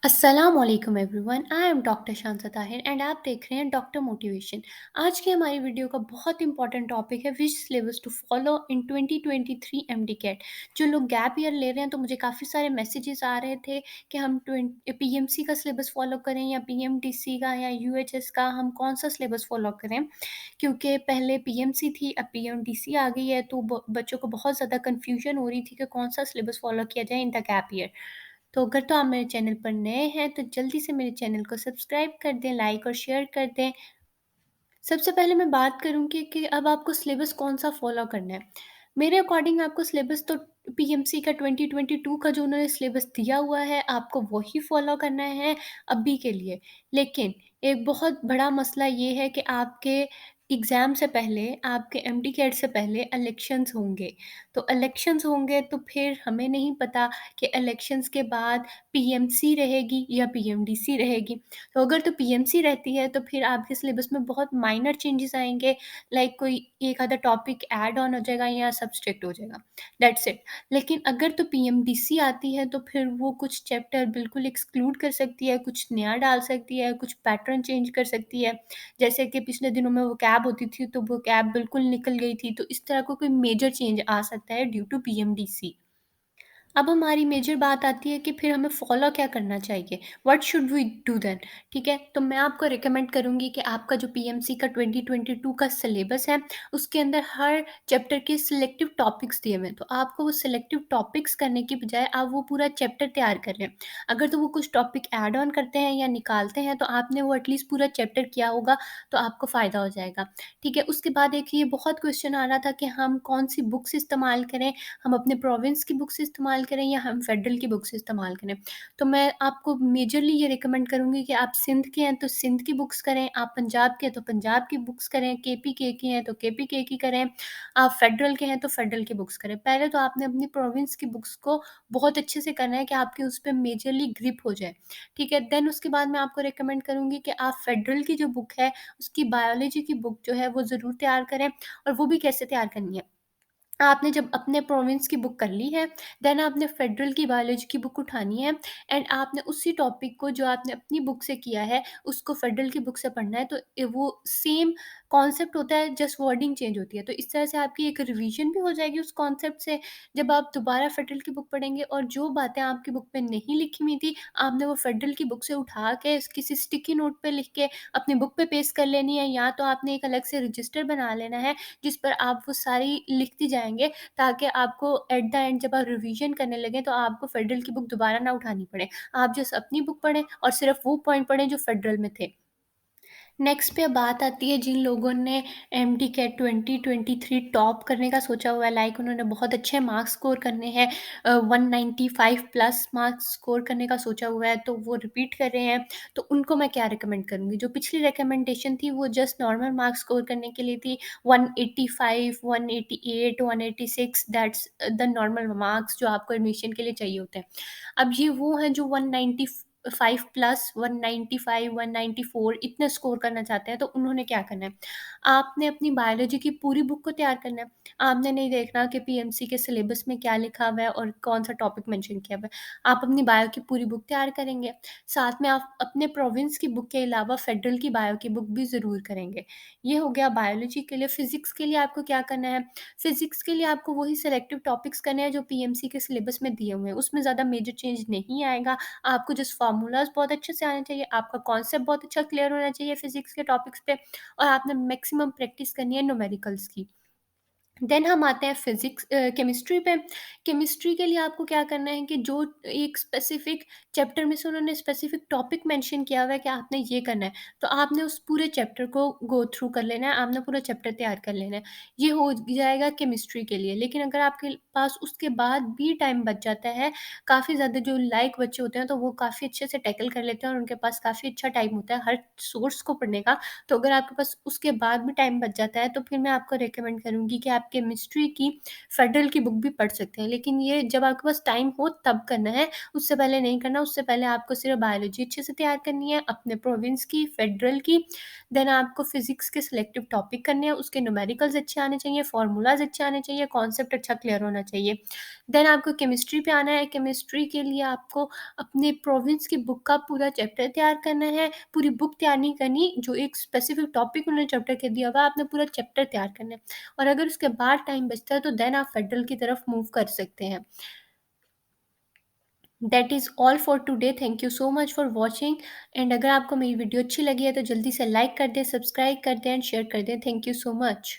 अस्सलामुअलैकुम everyone, I am doctor Shanta Tahir and आप देख रहे हैं डॉक्टर मोटिवेशन। आज की हमारी वीडियो का बहुत इंपॉर्टेंट टॉपिक है which syllabus to follow in 2023 MDCAT. जो लोग गैप ईयर ले रहे हैं तो मुझे काफ़ी सारे मैसेजेस आ रहे थे कि हम पीएमसी का सिलेबस फॉलो करें या पीएमडीसी का या यूएचएस का, हम कौन सा सिलेबस फॉलो करें। क्योंकि पहले पीएमसी थी, अब पीएमडीसी आ गई है, तो बच्चों को बहुत ज़्यादा कन्फ्यूजन हो रही थी कि कौन सा सिलेबस फॉलो किया जाए इन द गैप ईयर। तो अगर तो आप मेरे चैनल पर नए हैं तो जल्दी से मेरे चैनल को सब्सक्राइब कर दें, लाइक और शेयर कर दें। सबसे पहले मैं बात करूँगी कि अब आपको सिलेबस कौन-सा फ़ॉलो करना है। मेरे अकॉर्डिंग आपको सिलेबस तो पीएमसी का 2022 का जो उन्होंने सिलेबस दिया हुआ है, आपको वही फ़ॉलो करना है अभी के लिए। लेकिन एक बहुत बड़ा मसला ये है कि आपके एग्ज़ाम से पहले, आपके एमडी कैट से पहले इलेक्शंस होंगे। तो इलेक्शंस होंगे तो फिर हमें नहीं पता कि इलेक्शंस के बाद पीएमसी रहेगी या पीएमडीसी रहेगी। तो अगर तो पीएमसी रहती है तो फिर आपके सिलेबस में बहुत माइनर चेंजेस आएँगे, लाइक कोई एक आधा टॉपिक ऐड ऑन हो जाएगा या सब्सट्रैक्ट हो जाएगा, दैट्स इट। लेकिन अगर तो पीएमडीसी आती है तो फिर वो कुछ चैप्टर बिल्कुल एक्सक्लूड कर सकती है, कुछ नया डाल सकती है, कुछ पैटर्न चेंज कर सकती है। जैसे कि पिछले दिनों में वोकैब होती थी तो वोकैब बिल्कुल निकल गई थी, तो इस तरह का कोई मेजर चेंज आ सकता है ड्यू टू पीएमडीसी। अब हमारी मेजर बात आती है कि फिर हमें फ़ॉलो क्या करना चाहिए? What should we do then? ठीक है? तो मैं आपको रिकमेंड करूँगी कि आपका जो पीएमसी का 2022 का सिलेबस है, उसके अंदर हर चैप्टर के सिलेक्टिव टॉपिक्स दिए हुए हैं। तो आपको वो सिलेक्टिव टॉपिक्स करने की बजाय आप वो पूरा चैप्टर तैयार कर लें। अगर तो वो कुछ टॉपिक ऐड ऑन करते हैं या निकालते हैं, तो आपने वो एटलीस्ट पूरा चैप्टर किया होगा, तो आपको फ़ायदा हो जाएगा। ठीक है? उसके बाद एक ये बहुत क्वेश्चन आ रहा था कि हम कौन-सी बुक्स इस्तेमाल करें, हम अपने प्रोविंस की बुक्स इस्तेमाल करें या हम फेडरल की बुक्स इस्तेमाल करें। तो मैं आपको मेजरली ये रिकमेंड करूँगी कि आप सिंध के हैं तो सिंध की बुक्स करें, आप पंजाब के हैं तो पंजाब की बुक्स करें, केपीके के हैं तो केपीके की करें, आप फेडरल के हैं तो फेडरल की बुक्स करें। पहले तो आपने अपनी प्रोविंस की बुक्स को बहुत अच्छे से करना है कि आपकी उस पे मेजरली ग्रिप हो जाए, ठीक है? देन उसके बाद मैं आपको रिकमेंड करूँगी कि आप फेडरल की जो बुक है, उसकी बायोलॉजी की बुक जो है वो ज़रूर तैयार करें। और वो भी कैसे तैयार करनी है? आपने जब अपने प्रोविंस की बुक कर ली है, देन आपने फेडरल की बायोलॉजी की बुक उठानी है एंड आपने उसी टॉपिक को जो आपने अपनी बुक से किया है, उसको फेडरल की बुक से पढ़ना है। तो वो सेम कॉन्सेप्ट होता है, जस्ट वर्डिंग चेंज होती है। तो इस तरह से आपकी एक रिवीजन भी हो जाएगी उस कॉन्सेप्ट से। जब आप दोबारा फेडरल की बुक पढ़ेंगे और जो बातें आपकी बुक में नहीं लिखी हुई थी, आपने वो फेडरल की बुक से उठा के किसी स्टिकी नोट पे लिख के अपनी बुक पे पेस्ट कर लेनी है, या तो आपने एक अलग से रजिस्टर बना लेना है जिस पर आप वो सारी लिखती जाएँगे, ताकि आपको एट द एंड जब आप रिवीजन करने लगें तो आपको फेडरल की बुक दोबारा ना उठानी पड़े। आप जस्ट अपनी बुक पढ़ें और सिर्फ़ वो पॉइंट पढ़ें जो फेडरल में थे। नेक्स्ट पे बात आती है जिन लोगों ने एमडी कैट 2023 टॉप करने का सोचा हुआ है, लाइक उन्होंने बहुत अच्छे मार्क्स स्कोर करने हैं, 195 प्लस मार्क्स स्कोर करने का सोचा हुआ है, तो वो रिपीट कर रहे हैं। तो उनको मैं क्या रिकमेंड करूँगी? जो पिछली रिकमेंडेशन थी वो जस्ट नॉर्मल मार्क्स स्कोर करने के लिए थी। 185, 188, 186, दैट्स द नॉर्मल मार्क्स जो आपको एडमिशन के लिए चाहिए होते हैं। अब ये वो हैं जो 195 प्लस 195, 194 इतने स्कोर करना चाहते हैं, तो उन्होंने क्या करना है? आपने अपनी बायोलॉजी की पूरी बुक को तैयार करना है। आपने नहीं देखना कि पीएमसी के सिलेबस में क्या लिखा हुआ है और कौन-सा टॉपिक मेंशन किया हुआ है। आप अपनी बायो की पूरी बुक तैयार करेंगे। साथ में आप अपने प्रोविंस की बुक के अलावा फेडरल की बायो की बुक भी ज़रूर करेंगे। ये हो गया बायोलॉजी के लिए। फिज़िक्स के लिए आपको क्या करना है? फिज़िक्स के लिए आपको वही सिलेक्टिव टॉपिक्स करने हैं जो पीएमसी के सिलेबस में दिए हुए हैं। उसमें ज़्यादा मेजर चेंज नहीं आएगा। आपको जस्ट फ़ॉर्मूलाज़ बहुत अच्छे से आने चाहिए, आपका कॉन्सेप्ट बहुत अच्छा क्लियर होना चाहिए फिज़िक्स के टॉपिक्स पे, और आपने मैक्सिमम प्रैक्टिस करनी है न्यूमेरिकल्स की। देन हम आते हैं केमिस्ट्री पे। केमिस्ट्री के लिए आपको क्या करना है कि जो एक स्पेसिफिक चैप्टर में से उन्होंने स्पेसिफिक टॉपिक मेंशन किया हुआ है कि आपने ये करना है, तो आपने उस पूरे चैप्टर को गो थ्रू कर लेना है, आपने पूरा चैप्टर तैयार कर लेना है। ये हो जाएगा केमिस्ट्री के लिए। लेकिन अगर आपके पास उसके बाद भी टाइम बच जाता है, काफ़ी ज़्यादा जो लायक बच्चे होते हैं तो वो काफ़ी अच्छे से टैकल कर लेते हैं और उनके पास काफ़ी अच्छा टाइम होता है हर सोर्स को पढ़ने का। तो अगर आपके पास उसके बाद भी टाइम बच जाता है, तो फिर मैं आपको रिकमेंड करूँगी कि आप केमिस्ट्री की फेडरल की बुक भी पढ़ सकते हैं, लेकिन ये जब आपके पास टाइम हो तब करना है, उससे पहले नहीं करना। उससे पहले आपको सिर्फ बायोलॉजी अच्छे से तैयार करनी है, अपने प्रोविंस की, फेडरल की, देन आपको फिजिक्स के सिलेक्टिव टॉपिक करने हैं, उसके न्यूमेरिकल्स अच्छे आने चाहिए, फार्मूलाज अच्छे आने चाहिए, कॉन्सेप्ट अच्छा क्लियर होना चाहिए। देन आपको केमिस्ट्री पे आना है। केमिस्ट्री के लिए आपको अपने प्रोविंस की बुक का पूरा चैप्टर तैयार करना है। पूरी बुक तैयार नहीं करनी, जो एक स्पेसिफिक टॉपिक उन्होंने चैप्टर के दिया हुआ है, आपने पूरा चैप्टर तैयार करना है। और अगर उसके बाद टाइम बचता है तो देन आप फेडरल की तरफ मूव कर सकते हैं। That is all for today. Thank you so much for watching. And अगर आपको मेरी वीडियो अच्छी लगी है तो जल्दी से लाइक कर दें, सब्सक्राइब कर दें एंड शेयर कर दें। Thank you so much.